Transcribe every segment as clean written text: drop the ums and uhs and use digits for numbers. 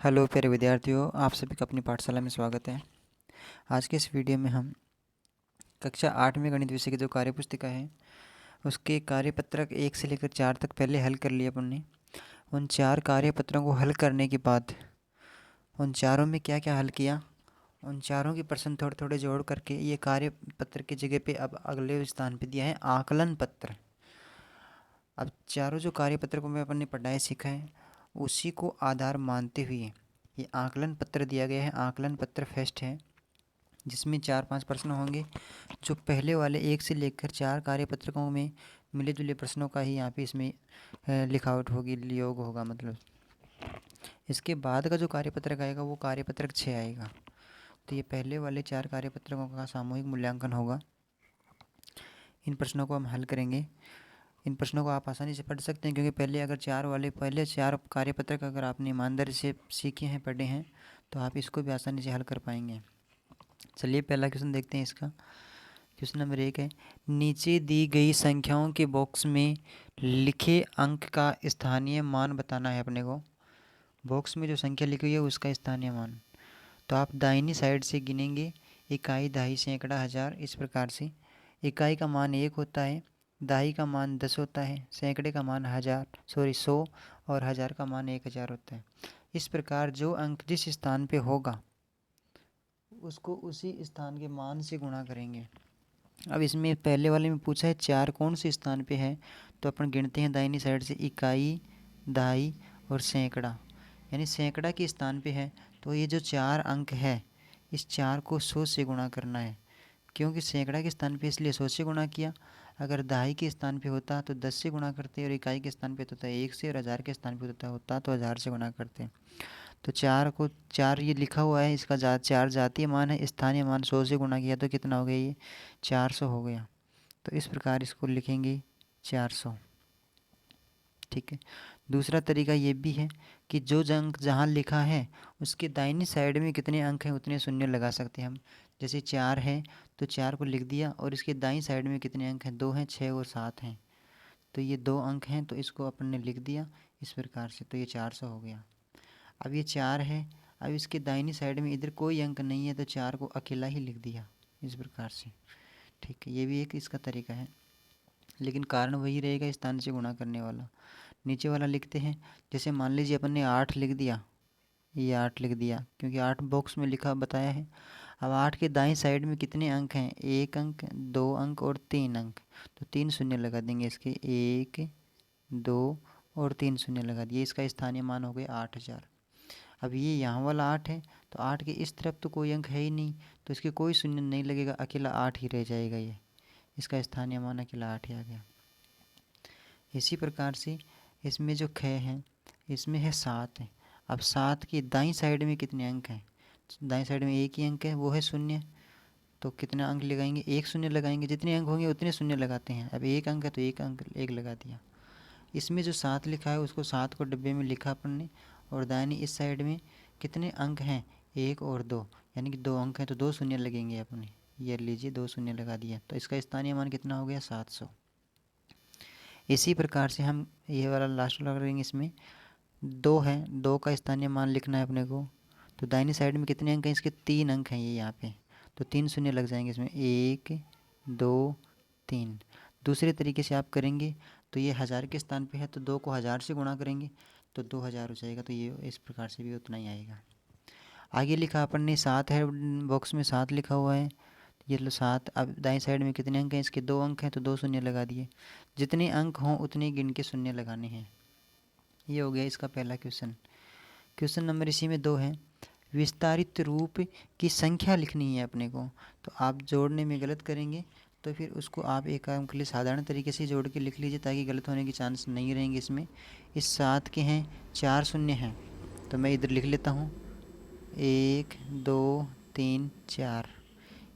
Hello प्यारे विद्यार्थियों, आप सभी का अपनी पाठशाला में स्वागत है। आज के इस वीडियो में हम कक्षा 8 में गणित विषय की जो कार्यपुस्तिका है उसके कार्यपत्रक 1 से लेकर 4 तक पहले हल कर लिए अपन ने। उन 4 कार्यपत्रों को हल करने के बाद उन चारों में क्या क्या हल किया, उन चारों के प्रश्न थोड़े थोड़े जोड़ करके ये कार्यपत्र की जगह पे अब अगले स्थान पे दिया है आकलन पत्र। अब चारों जो कार्यपत्र को मैं अपन ने पढ़ाया सीखा है उसी को आधार मानते हुए ये आकलन पत्र दिया गया है। आकलन पत्र फर्स्ट है जिसमें 4-5 प्रश्न होंगे जो पहले वाले 1 से लेकर 4 कार्यपत्रकों में मिले जुले प्रश्नों का ही यहाँ पे इसमें लिखावट होगी, योग होगा मतलब। इसके बाद का जो कार्यपत्रक आएगा वो कार्यपत्रक 6 आएगा। तो ये पहले वाले 4 कार्यपत्रकों का सामूहिक मूल्यांकन होगा। इन प्रश्नों को हम हल करेंगे। इन प्रश्नों को आप आसानी से पढ़ सकते हैं क्योंकि पहले 4 कार्यपत्रक अगर आपने ईमानदारी से सीखे हैं, पढ़े हैं, तो आप इसको भी आसानी से हल कर पाएंगे। चलिए पहला क्वेश्चन देखते हैं इसका। क्वेश्चन नंबर 1 है, नीचे दी गई संख्याओं के बॉक्स में लिखे अंक का स्थानीय मान बताना है अपने को। बॉक्स में जो संख्या लिखी हुई है उसका स्थानीय मान। तो आप दाहिनी साइड से गिनेंगे, इकाई, दहाई, सैकड़ा, हज़ार, इस प्रकार से। इकाई का मान 1 होता है, दहाई का मान 10 होता है, सैकड़े का मान 100 और हज़ार का मान 1000 होता है। इस प्रकार जो अंक जिस स्थान पे होगा उसको उसी स्थान के मान से गुणा करेंगे। अब इसमें पहले वाले में पूछा है 4 कौन से स्थान पे है, तो अपन गिनते हैं दाहिनी साइड से, इकाई, दहाई और सैकड़ा। यानी सैकड़ा के स्थान पे है तो ये जो 4 अंक है इस 4 को 100 से गुणा करना है। क्योंकि सैकड़ा के स्थान पे इसलिए 100 से गुणा किया। अगर दहाई के स्थान पे होता तो 10 से गुणा करते, और इकाई के स्थान पे होता है 1 से, और हज़ार के स्थान पे होता तो 1000 से गुणा करते। तो 4 ये लिखा हुआ है, इसका 4 जातीय मान है, स्थानीय मान 100 से गुणा किया तो कितना हो गया, ये 400 हो गया। तो इस प्रकार इसको लिखेंगे 400। ठीक है। दूसरा तरीका ये भी है कि जो अंक जहाँ लिखा है उसके दाहिनी साइड में कितने अंक हैं उतने शून्य लगा सकते हैं हम। जैसे 4 है तो 4 को लिख दिया, और इसके दाईं साइड में कितने अंक हैं, 2 हैं, 6 और 7 हैं। तो ये 2 अंक हैं तो इसको अपन ने लिख दिया इस प्रकार से, तो ये 400 हो गया। अब ये 4 है, अब इसके दाहिनी साइड में इधर कोई अंक नहीं है तो 4 को अकेला ही लिख दिया इस प्रकार से। ठीक है, ये भी एक इसका तरीका है, लेकिन कारण वही रहेगा स्थान से गुणा करने वाला। नीचे वाला लिखते हैं। जैसे मान लीजिए अपन ने 8 लिख दिया, ये 8 लिख दिया क्योंकि 8 बॉक्स में लिखा बताया है। अब 8 के दाएं साइड में कितने अंक हैं, 1 अंक, 2 अंक और 3 अंक। तो 3 शून्य लगा देंगे इसके, 1, 2 और 3 शून्य लगा दिए। इसका स्थानीय मान हो गए 8000। अब ये यहाँ वाला 8 है तो 8 के इस तरफ तो कोई अंक है ही नहीं, तो इसके कोई शून्य नहीं लगेगा, अकेला 8 ही रह जाएगा। ये इसका स्थानीय मान अकेला 8 ही आ गया। इसी प्रकार से इसमें जो ख है इसमें है 7 है। अब 7 की दाईं साइड में कितने अंक हैं, दाईं साइड में एक ही अंक है, वो है शून्य। तो कितना अंक लगाएंगे, एक शून्य लगाएंगे, जितने अंक होंगे उतने शून्य लगाते हैं। अब एक अंक है तो एक अंक एक लगा दिया। इसमें जो 7 लिखा है उसको 7 को डिब्बे में लिखा अपन ने, और दाहिनी इस साइड में कितने अंक हैं, 1 और 2, यानी कि 2 अंक हैं तो 2 शून्य लगेंगे अपने। ये लीजिए 2 शून्य लगा दिया, तो इसका स्थानीय मान कितना हो गया, 700। इसी प्रकार से हम ये वाला लास्ट वाला करेंगे। इसमें 2 है, 2 का स्थानीय मान लिखना है अपने को। तो दाहिनी साइड में कितने अंक हैं, इसके 3 अंक हैं ये यहाँ पे, तो 3 शून्य लग जाएंगे इसमें, 1, 2, 3। दूसरे तरीके से आप करेंगे तो ये 1000 के स्थान पे है तो 2 को 1000 से गुणा करेंगे तो 2000 हो जाएगा। तो ये इस प्रकार से भी उतना ही आएगा। आगे लिखा अपन ने 7 है, बॉक्स में 7 लिखा हुआ है, ये लो 7। अब दाएं साइड में कितने अंक हैं, इसके 2 अंक हैं तो 2 शून्य लगा दिए। जितने अंक हों उतने गिन के शून्य लगाने हैं। ये हो गया इसका पहला क्वेश्चन। क्वेश्चन नंबर इसी में 2 है, विस्तारित रूप की संख्या लिखनी है अपने को। तो आप जोड़ने में गलत करेंगे तो फिर उसको आप एक काम के लिए साधारण तरीके से जोड़ के लिख लीजिए ताकि गलत होने के चांस नहीं रहेंगे इसमें। इस 7 के हैं 4 शून्य हैं तो मैं इधर लिख लेता हूँ 1, 2, 3, 4।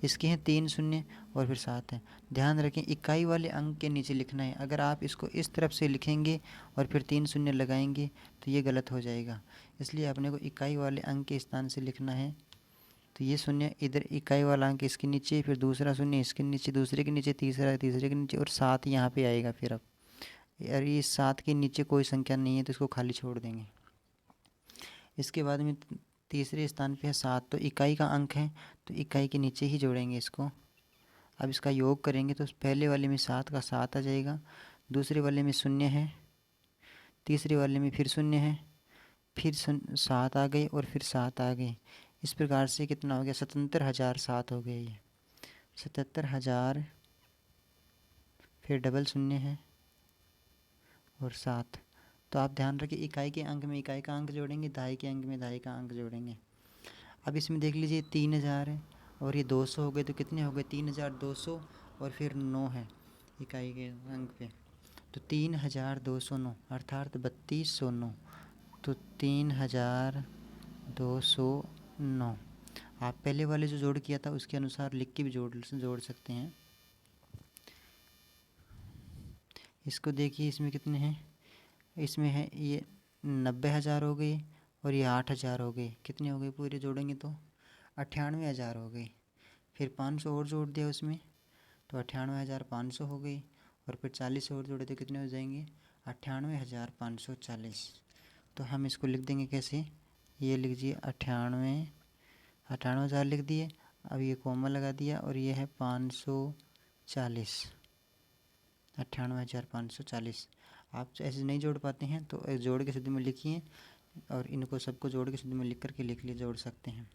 इसके हैं 3 शून्य और फिर 7 है। ध्यान रखें इकाई वाले अंक के नीचे लिखना है। अगर आप इसको इस तरफ से लिखेंगे और फिर 3 शून्य लगाएंगे तो ये गलत हो जाएगा, इसलिए अपने को इकाई वाले अंक के स्थान से लिखना है। तो ये शून्य इधर इकाई वाला अंक इसके नीचे, फिर दूसरा शून्य इसके नीचे, दूसरे के नीचे, तीसरा तीसरे के नीचे, और 7 यहाँ पे आएगा। फिर अब यार ये 7 के नीचे कोई संख्या नहीं है तो इसको खाली छोड़ देंगे। इसके बाद में तीसरे स्थान पे है 7, तो इकाई का अंक है तो इकाई के नीचे ही जोड़ेंगे इसको। अब इसका योग करेंगे तो पहले वाले में 7 का 7 आ जाएगा, दूसरे वाले में 0 है, तीसरे वाले में फिर 0 है, फिर 7 आ गए और फिर 7 आ गए। इस प्रकार से कितना हो गया, 77,007 हो गया। ये 77,000, फिर डबल 0 है और 7। तो आप ध्यान रखिए, इकाई के अंक में इकाई का अंक जोड़ेंगे, दहाई के अंक में दहाई का अंक जोड़ेंगे। अब इसमें देख लीजिए 3,000 है और ये 200 हो गए, तो कितने हो गए, 3,200 और फिर 9 है इकाई के अंक पे, तो 3,209 अर्थात 3209। तो 3,209 आप पहले वाले जो जोड़ किया था उसके अनुसार लिख के भी जोड़ सकते हैं। इसको देखिए, इसमें कितने हैं, इसमें है ये 90,000 हो गए और ये 8,000 हो गए। कितने हो गए पूरे जोड़ेंगे तो 98,000 हो गए। फिर 500 और जोड़ दिया उसमें तो 98,500 हो गई, और फिर 40 और जोड़े तो कितने हो जाएंगे, 98,540। तो हम इसको लिख देंगे कैसे, ये लिख दिए 98,000 लिख दिए। अब ये कोमा लगा दिया और ये है 540, 98,540। आप ऐसे नहीं जोड़ पाते हैं तो जोड़ के शुद्ध में लिखिए, और इनको सबको जोड़ के शुद्ध में लिख करके लिख लिए जोड़ सकते हैं।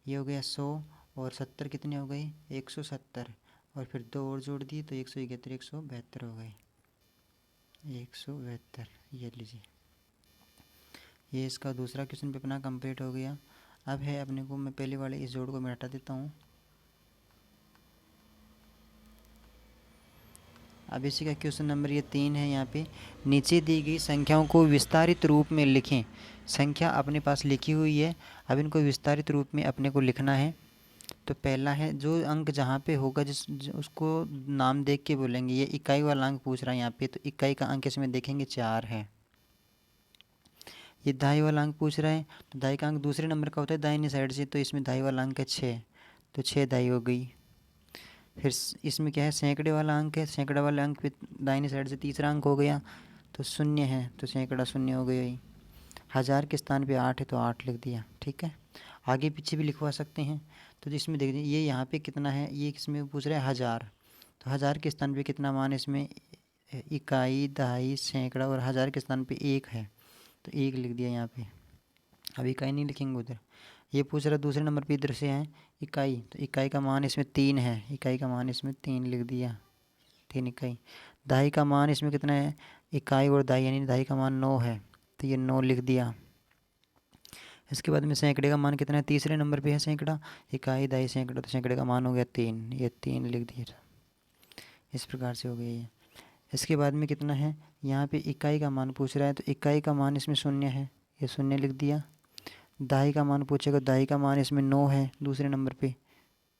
ये हो गया 100 और 70 कितने हो गए, 170, और फिर 2 और जोड़ दिए तो 171, 172 हो गए, 172। ये लीजिए, ये इसका दूसरा क्वेश्चन पेपर अपना कंप्लीट हो गया। अब है अपने को, मैं पहले वाले इस जोड़ को मैं हटा देता हूँ। अब इसी का क्वेश्चन नंबर ये 3 है। यहाँ पे नीचे दी गई संख्याओं को विस्तारित रूप में लिखें। संख्या अपने पास लिखी हुई है, अब इनको विस्तारित रूप में अपने को लिखना है। तो पहला है, जो अंक जहाँ पे होगा उसको नाम देख के बोलेंगे। ये इकाई वाला अंक पूछ रहा है यहाँ पे, तो इकाई का अंक इसमें देखेंगे 4 है। ये दहाई वाला अंक पूछ रहा है, तो दहाई का अंक दूसरे नंबर का होता है दाहिनी साइड से, तो इसमें दहाई वाला अंक है 6, तो 6 दहाई हो गई। फिर इसमें क्या है, सैकड़े वाला अंक है, सैकड़ा वाले अंक पे दाहिनी साइड से तीसरा अंक हो गया, तो 0 है, तो सैकड़ा 0 हो गई। 1000 के स्थान पे 8 है तो 8 लिख दिया। ठीक है, आगे पीछे भी लिखवा सकते हैं। तो जिसमें देख दीजिए, ये यहाँ पे कितना है, ये इसमें पूछ रहा है 1000, तो 1000 के स्थान पे कितना मान है इसमें, इकाई, दहाई, सैकड़ा, और 1000 के स्थान पे 1 है तो 1 लिख दिया यहाँ पे। अब इकाई नहीं लिखेंगे उधर। ये पूछ रहा दूसरे नंबर पे इधर से है इकाई, तो इकाई का मान इसमें 3 है, इकाई का मान इसमें 3 लिख दिया, 3 इकाई। दहाई का मान इसमें कितना है, इकाई और दहाई यानी दहाई का मान 9 है, तो ये 9 लिख दिया। इसके बाद में सैकड़े का मान कितना है, तीसरे नंबर पे है सैकड़ा, इकाई, दहाई, सैकड़ा, तो सैकड़े का मान हो गया 3, ये 3 लिख दिया। इस प्रकार से हो गया ये। इसके बाद में कितना है, यहाँ पे इकाई का मान पूछ रहा है, तो इकाई का मान इसमें 0 है, ये 0 लिख दिया। दहाई का मान पूछेगा, दहाई का मान इसमें 9 है दूसरे नंबर पे,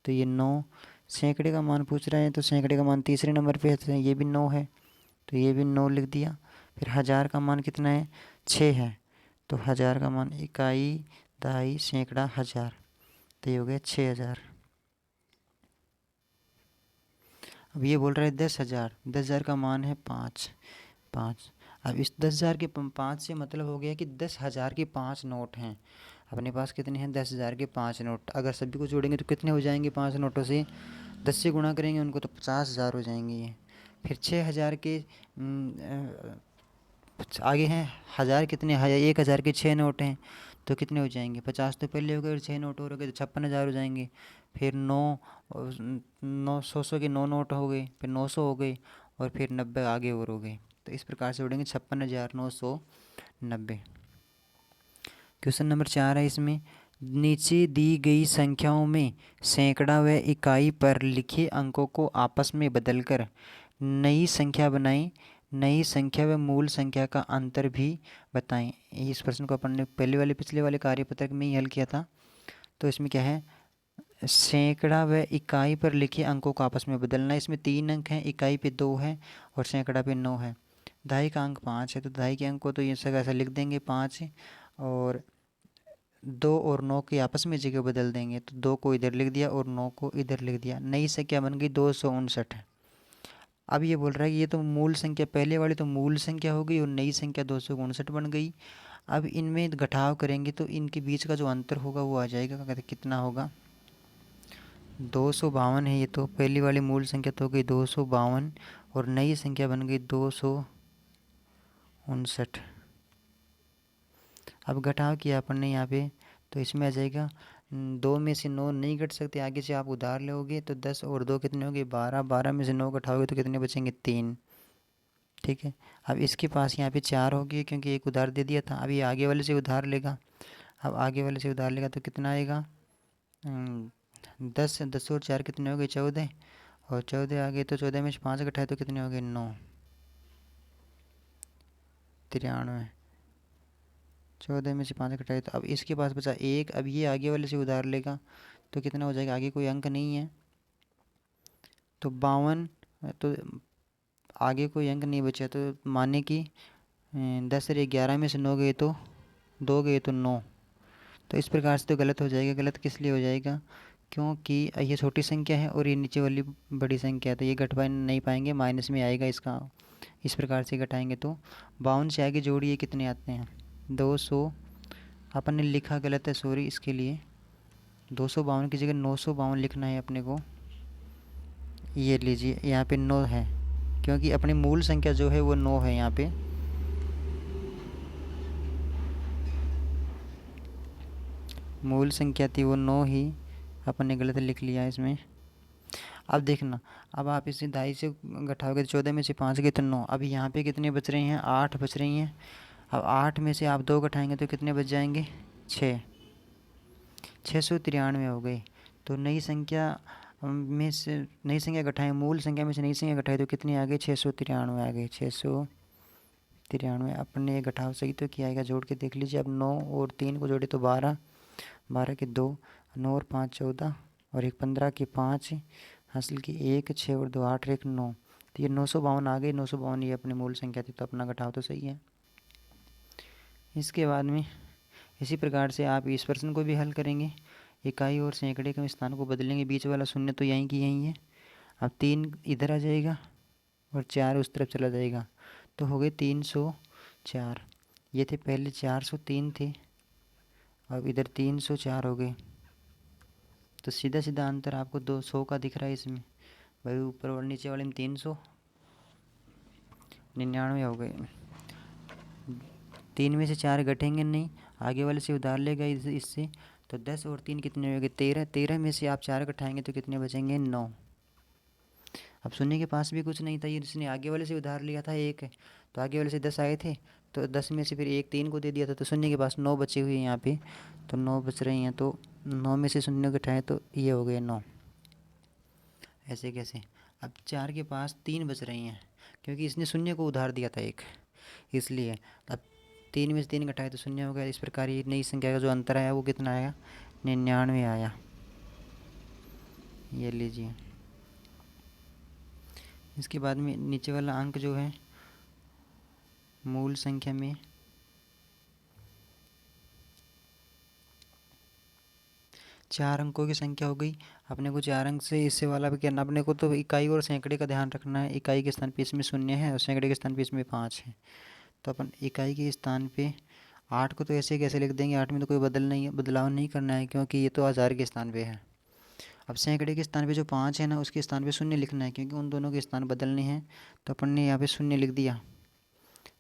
तो ये 9। सैकड़े का मान पूछ रहा है, तो सैकड़े का मान तीसरे नंबर पे है, तो ये भी 9 है, तो ये भी 9 लिख दिया। फिर 1000 का मान कितना है, 6 है, तो 1000 का मान इकाई, दहाई, सैकड़ा, 1000, तो ये हो गया 6000। अब ये बोल रहा है 10,000, 10,000 का मान है 5, 5। अब इस 10,000 के 5 से मतलब हो गया कि 10,000 के 5 नोट हैं अपने पास। कितने हैं, 10,000 के 5 नोट। अगर सभी को जोड़ेंगे तो कितने हो जाएंगे, 5 नोटों से 10 से गुणा करेंगे उनको तो 50,000 हो जाएंगे ये। फिर 6,000 के आगे हैं हज़ार, कितने 1,000 के 6 नोट हैं तो कितने हो जाएंगे, 50 तो पहले हो गए और 6 नोट और हो गए तो 56,000 हो जाएंगे। फिर 9 के 9 नोट हो गए, फिर 900 हो गए, और फिर 90 आगे और हो गए। तो इस प्रकार से उड़ेंगे 56,990। क्वेश्चन नंबर 4 है इसमें, नीचे दी गई संख्याओं में सैकड़ा व इकाई पर लिखे अंकों को आपस में बदलकर नई संख्या बनाएं। नई संख्या व मूल संख्या का अंतर भी बताएं। इस प्रश्न को अपन ने पिछले वाले कार्यपत्रक में ही हल किया था। तो इसमें क्या है, सैकड़ा व इकाई पर लिखे अंकों को आपस में बदलना। इसमें 3 अंक हैं, इकाई पे 2 है और सैकड़ा पे 9 है। दहाई का अंक 5 है, तो दहाई के अंक को तो ये सब ऐसा लिख देंगे 5, और 2 और 9 की आपस में जगह बदल देंगे, तो 2 को इधर लिख दिया और 9 को इधर लिख दिया। नई संख्या बन गई 259। अब ये बोल रहा है कि ये तो मूल संख्या, पहले वाली तो मूल संख्या हो गई और नई संख्या 259 बन गई। अब इनमें घटाव करेंगे तो इनके बीच का जो अंतर होगा वो आ जाएगा, कहते कितना होगा 252 है। ये तो पहली वाली मूल संख्या तो हो गई 252 और नई संख्या बन गई 259। अब घटाव किया अपन ने यहाँ पे तो इसमें आ जाएगा 2 में से 9 नहीं घट सकते, आगे से आप उधार लोगे तो 10 और 2 कितने होंगे 12, 12 में से 9 घटाओगे तो कितने बचेंगे 3। ठीक है, अब इसके पास यहाँ पे 4 हो गए क्योंकि एक उधार दे दिया था। अब ये आगे वाले से उधार लेगा, अब आगे वाले से उधार लेगा तो कितना आएगा 10, 10 और 4 कितने हो गए 14, और 14 आ गए तो 14 में से 5 घटाए तो कितने हो गए 9, 93। 14 में से 5 घटाए तो अब इसके पास बचा 1। अब ये आगे वाले से उधार लेगा तो कितना हो जाएगा, आगे कोई अंक नहीं है तो 52, तो आगे कोई अंक नहीं बचा तो माने कि 10 और 11 में से 9 गए तो 2 गए तो 9। तो इस प्रकार से तो गलत हो जाएगा। गलत किस लिए हो जाएगा, क्योंकि ये छोटी संख्या है और ये नीचे वाली बड़ी संख्या है, तो ये घट नहीं पाएंगे, माइनस में आएगा इसका। इस प्रकार से घटाएंगे तो 52 से आगे जोड़िए कितने आते हैं 200। अपन ने लिखा गलत है, सॉरी इसके लिए। 252 की जगह 952 लिखना है अपने को। ये लीजिए यहाँ पे 9 है क्योंकि अपनी मूल संख्या जो है वो 9 है। यहाँ पे मूल संख्या थी वो 9 ही, अपन ने गलत लिख लिया इसमें। अब देखना, अब आप इसे 2.5 से घटाओगे तो 14 में से 5 गए तो 9। अब यहाँ पे कितने बच रहे हैं 8 बच रही हैं। अब 8 में से आप 2 घटाएंगे तो कितने बच जाएंगे 6, 693 हो गए। तो नई संख्या में से नई संख्या घटाएं, मूल संख्या में से नई संख्या घटाए तो कितनी आ गई 693 आ गई, 693। अपने घटाव सही तो किया आएगा, जोड़ के देख लीजिए। अब 9 और 3 को जोड़े तो 12, 12 के 2, 9 और 5 14, और एक 15 के 5, हासिल की 1, 6 और 2 8 और 1 9। तो ये 952 आ गई। 952 ये अपनी मूल संख्या थी, तो अपना घटाव तो सही है। इसके बाद में इसी प्रकार से आप इस प्रश्न को भी हल करेंगे। इकाई और सैकड़े के स्थान को बदलेंगे, बीच वाला शून्य तो यहीं की यहीं है। अब 3 इधर आ जाएगा और 4 उस तरफ चला जाएगा तो हो गए 304। ये थे पहले 403 थे, अब इधर 304 हो गए। तो सीधा सीधा अंतर आपको 200 का दिख रहा है इसमें भाई, ऊपर और नीचे वाले में 399 हो गए। 3 में से 4 घटेंगे नहीं, आगे वाले से उधार लेगा इससे, तो 10 और 3 कितने हो गए 13, 13 में से आप 4 घटाएंगे तो कितने बचेंगे 9। अब शून्य के पास भी कुछ नहीं था, ये जिसने आगे वाले से उधार लिया था 1, तो आगे वाले से 10 आए थे तो 10 में से फिर 1 3 को दे दिया था, तो शून्य के पास 9 बचे हुए हैं यहाँ पे, तो 9 बच रही हैं। तो 9 में से शून्य घटाएं तो ये हो गए 9। ऐसे कैसे, अब 4 के पास 3 बच रही हैं क्योंकि इसने शून्य को उधार दिया था 1, इसलिए। अब 3 में से 3 घटाए तो शून्य हो गया। इस प्रकार ये नई संख्या का जो अंतर आया वो कितना आया 99 आया। ये लीजिए। इसके बाद में नीचे वाला अंक जो है मूल संख्या में 4 अंकों की संख्या हो गई। अपने को 4 अंक से इससे वाला भी करना, अपने को तो इकाई और सैकड़े का ध्यान रखना है। इकाई के स्थान पे इसमें शून्य है और सैकड़े के स्थान पे इसमें 5 है, तो अपन इकाई के स्थान पे 8 को तो ऐसे कैसे लिख देंगे, 8 में तो कोई बदलाव नहीं करना है क्योंकि ये तो हज़ार के स्थान पे है। अब सैकड़े के स्थान पे जो 5 है ना उसके स्थान पे शून्य लिखना है क्योंकि उन दोनों के स्थान बदलने हैं, तो अपन ने यहाँ पे शून्य लिख दिया।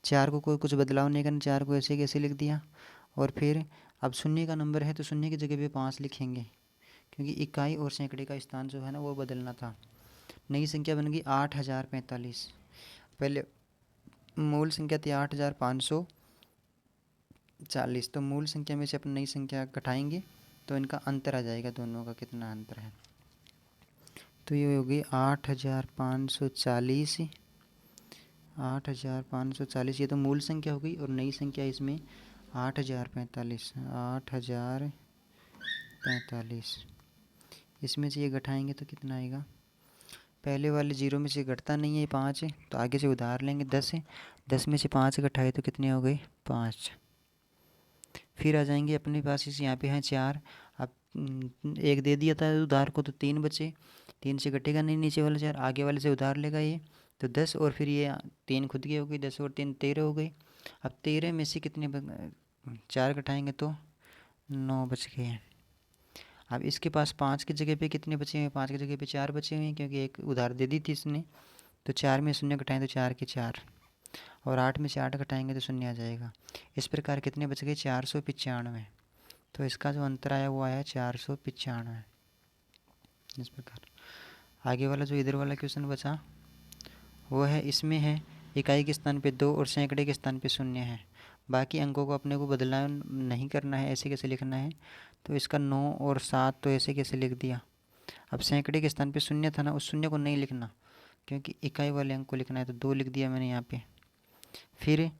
4 को कोई कुछ बदलाव नहीं करना, 4 को ऐसे कैसे लिख दिया। और फिर अब शून्य का नंबर है तो शून्य की जगह पे 5 लिखेंगे क्योंकि इकाई और सैकड़े का स्थान जो है ना वो बदलना था। नई संख्या बन गई 8045। पहले मूल संख्या थी 8540, तो मूल संख्या में से अपन नई संख्या घटाएंगे तो इनका अंतर आ जाएगा, दोनों का कितना अंतर है। तो ये होगी 8540, 8540 ये तो मूल संख्या हो गई, और नई संख्या इसमें 8045, 8045। इसमें से ये घटाएंगे तो कितना आएगा, पहले वाले 0 में से घटता नहीं है 5 है, तो आगे से उधार लेंगे 10 है, 10 में से 5 घटाए तो कितने हो गए 5। फिर आ जाएंगे अपने पास इस यहाँ पे हैं 4। अब एक दे दिया था उधार को तो 3 बचे, 3 से घटेगा नहीं नीचे वाले 4, आगे वाले से उधार लेगा ये, तो 10 और फिर ये 3 खुद के हो गई, 10 और 3 13 हो गई। अब 13 में से कितने 4 घटाएंगे तो 9 बच गए हैं। अब इसके पास 5 की जगह पे कितने बचे हुए हैं? 5 की जगह पे 4 बचे हुए हैं, क्योंकि एक उधार दे दी थी इसने। तो 4 में शून्य घटाएं तो 4 के 4, और 8 में से 8 घटाएंगे तो शून्य आ जाएगा। इस प्रकार कितने बच गए? 495। तो इसका जो अंतर आया वो आया 495। इस प्रकार आगे वाला जो इधर वाला क्वेश्चन बचा वो है, इसमें है इकाई के स्थान पे 2 और सैकड़े के स्थान पे 0 है। बाकी अंकों को अपने को बदलाव नहीं करना है, ऐसे कैसे लिखना है? तो इसका 9 और 7 तो ऐसे कैसे लिख दिया। अब सैकड़े के स्थान पे 0 था ना, उस 0 को नहीं लिखना, क्योंकि इकाई वाले अंक को लिखना है, तो 2 लिख दिया मैंने यहाँ पे। फिर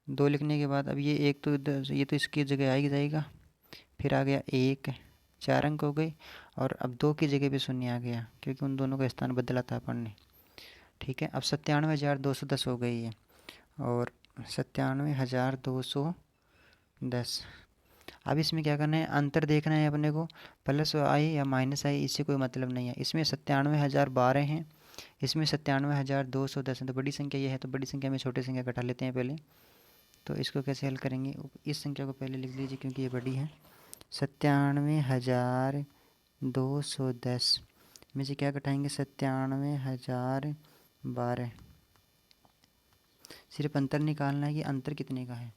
2 लिखने के बाद अब ये एक तो ये तो इसकी जगह आ ही जाएगा। फिर आ गया 1, 4 अंक हो गए, और अब 2 की जगह पे 0 आ गया, क्योंकि उन दोनों का स्थान बदला था अपन ने। ठीक है, अब 97,210 हो गई है, और 97,210। अब इसमें क्या करना है? अंतर देखना है अपने को, प्लस आई या माइनस आई, इससे कोई मतलब नहीं है। इसमें 97,012 हैं, इसमें 97,210 है, तो बड़ी संख्या ये है, तो बड़ी संख्या में छोटी संख्या घटा लेते हैं पहले। तो इसको कैसे हल करेंगे? इस संख्या को पहले लिख लीजिए, क्योंकि ये बड़ी है। 97,210 में से क्या घटाएंगे? 97,012। सिर्फ अंतर निकालना है कि अंतर कितने का है।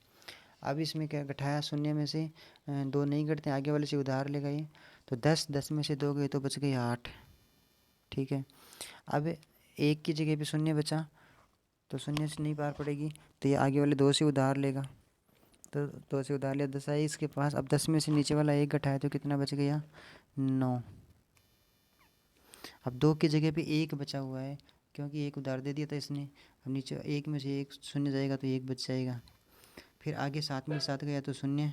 अब इसमें क्या घटाया? शून्य में से 2 नहीं घटते, आगे वाले से उधार ले गए, तो 10 में से 2 गए तो बच गए 8। ठीक है, अब 1 की जगह पे 0 बचा, तो 0 से नहीं पार पड़ेगी, तो ये आगे वाले 2 से उधार लेगा, तो 2 से उधार लिया, 10 आई इसके पास। अब 10 में से नीचे वाला 1 घटाया तो कितना बच गया? 9। अब 2 की जगह पे 1 बचा हुआ है, क्योंकि 1 उधार दे दिया था इसने। अब नीचे 1 में से 1 शून्य जाएगा तो 1 बच जाएगा। फिर आगे 7 में 7 गया तो 0,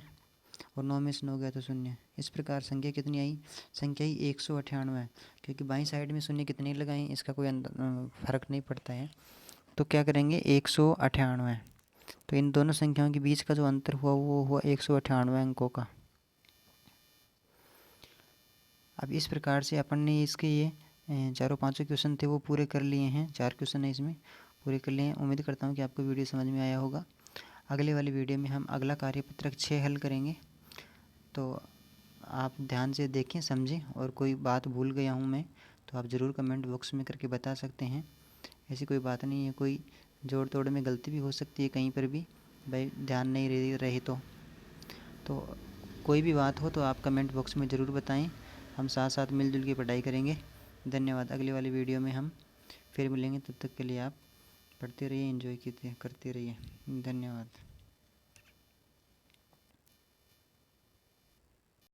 और 9 में से 9 गया तो 0। इस प्रकार संख्या कितनी आई? संख्या ही 198 है, क्योंकि बाईं साइड में 0 कितने लगाएं इसका कोई फ़र्क नहीं पड़ता है। तो क्या करेंगे? 198। तो इन दोनों संख्याओं के बीच का जो अंतर हुआ वो हुआ 198 अंकों का। अब इस प्रकार से अपन ने इसके ये चारों पांचों क्वेश्चन थे वो पूरे कर लिए हैं। 4 क्वेश्चन है इसमें, पूरे कर लिए हैं। उम्मीद करता हूँ कि आपको वीडियो समझ में आया होगा। अगले वाली वीडियो में हम अगला कार्यपत्रक 6 हल करेंगे, तो आप ध्यान से देखें, समझें, और कोई बात भूल गया हूँ मैं तो आप ज़रूर कमेंट बॉक्स में करके बता सकते हैं। ऐसी कोई बात नहीं है, कोई जोड़ तोड़ में गलती भी हो सकती है कहीं पर भी, भाई ध्यान नहीं रही तो कोई भी बात हो तो आप कमेंट बॉक्स में ज़रूर बताएं। हम साथ साथ मिलजुल के पढ़ाई करेंगे। धन्यवाद। अगली वाली वीडियो में हम फिर मिलेंगे, तब तक के लिए आप पढ़ते रहिए, एंजॉय करते रहिए। धन्यवाद।